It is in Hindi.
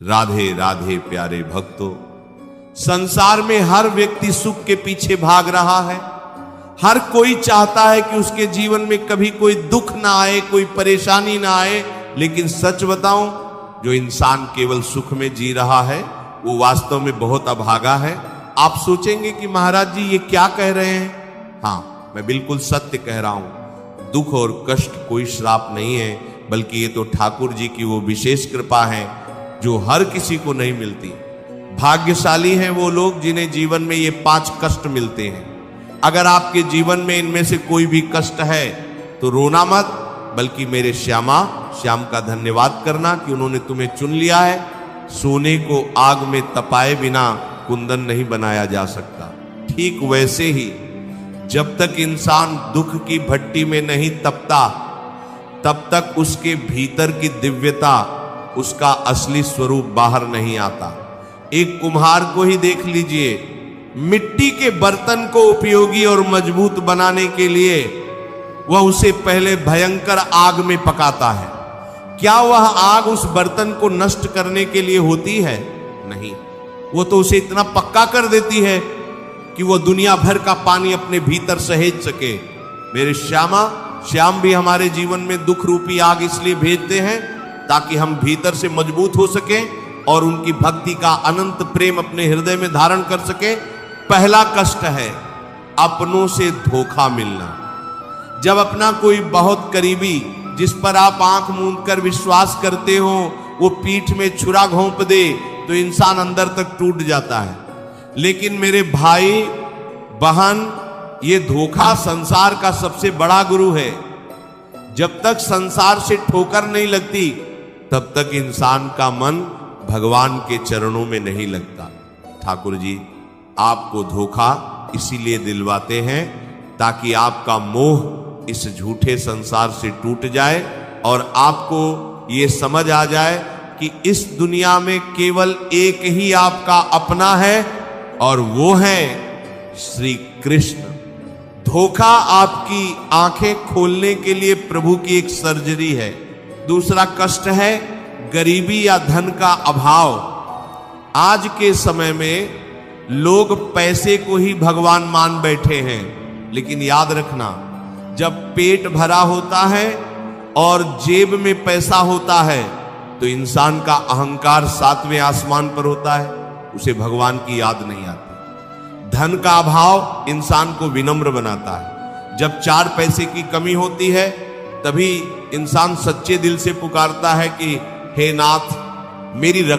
राधे राधे प्यारे भक्तों, संसार में हर व्यक्ति सुख के पीछे भाग रहा है। हर कोई चाहता है कि उसके जीवन में कभी कोई दुख ना आए, कोई परेशानी ना आए। लेकिन सच बताऊं, जो इंसान केवल सुख में जी रहा है वो वास्तव में बहुत अभागा है। आप सोचेंगे कि महाराज जी ये क्या कह रहे हैं। हाँ, मैं बिल्कुल सत्य कह रहा हूं। दुख और कष्ट कोई श्राप नहीं है, बल्कि ये तो ठाकुर जी की वो विशेष कृपा है जो हर किसी को नहीं मिलती। भाग्यशाली हैं वो लोग जिन्हें जीवन में ये 5 कष्ट मिलते हैं। अगर आपके जीवन में इनमें से कोई भी कष्ट है तो रोना मत, बल्कि मेरे श्याम का धन्यवाद करना कि उन्होंने तुम्हें चुन लिया है। सोने को आग में तपाए बिना कुंदन नहीं बनाया जा सकता। ठीक वैसे ही जब तक इंसान दुख की भट्टी में नहीं तपता, तब तक उसके भीतर की दिव्यता, उसका असली स्वरूप बाहर नहीं आता। एक कुम्हार को ही देख लीजिए, मिट्टी के बर्तन को उपयोगी और मजबूत बनाने के लिए वह उसे पहले भयंकर आग में पकाता है। क्या वह आग उस बर्तन को नष्ट करने के लिए होती है? नहीं, वो तो उसे इतना पक्का कर देती है कि वो दुनिया भर का पानी अपने भीतर सहेज सके। मेरे श्याम भी हमारे जीवन में दुख रूपी आग इसलिए भेजते हैं ताकि हम भीतर से मजबूत हो सके और उनकी भक्ति का अनंत प्रेम अपने हृदय में धारण कर सके। पहला कष्ट है अपनों से धोखा मिलना। जब अपना कोई बहुत करीबी, जिस पर आप आंख मूंद कर विश्वास करते हो, वो पीठ में छुरा घोंप दे तो इंसान अंदर तक टूट जाता है। लेकिन मेरे भाई बहन, ये धोखा संसार का सबसे बड़ा गुरु है। जब तक संसार से ठोकर नहीं लगती, तब तक इंसान का मन भगवान के चरणों में नहीं लगता। ठाकुर जी आपको धोखा इसीलिए दिलवाते हैं ताकि आपका मोह इस झूठे संसार से टूट जाए और आपको ये समझ आ जाए कि इस दुनिया में केवल एक ही आपका अपना है और वो है श्री कृष्ण। धोखा आपकी आंखें खोलने के लिए प्रभु की एक सर्जरी है। दूसरा कष्ट है गरीबी या धन का अभाव। आज के समय में लोग पैसे को ही भगवान मान बैठे हैं, लेकिन याद रखना, जब पेट भरा होता है और जेब में पैसा होता है तो इंसान का अहंकार 7वें आसमान पर होता है, उसे भगवान की याद नहीं आती। धन का अभाव इंसान को विनम्र बनाता है। जब 4 पैसे की कमी होती है तभी इंसान सच्चे दिल से पुकारता है कि हे नाथ, मेरी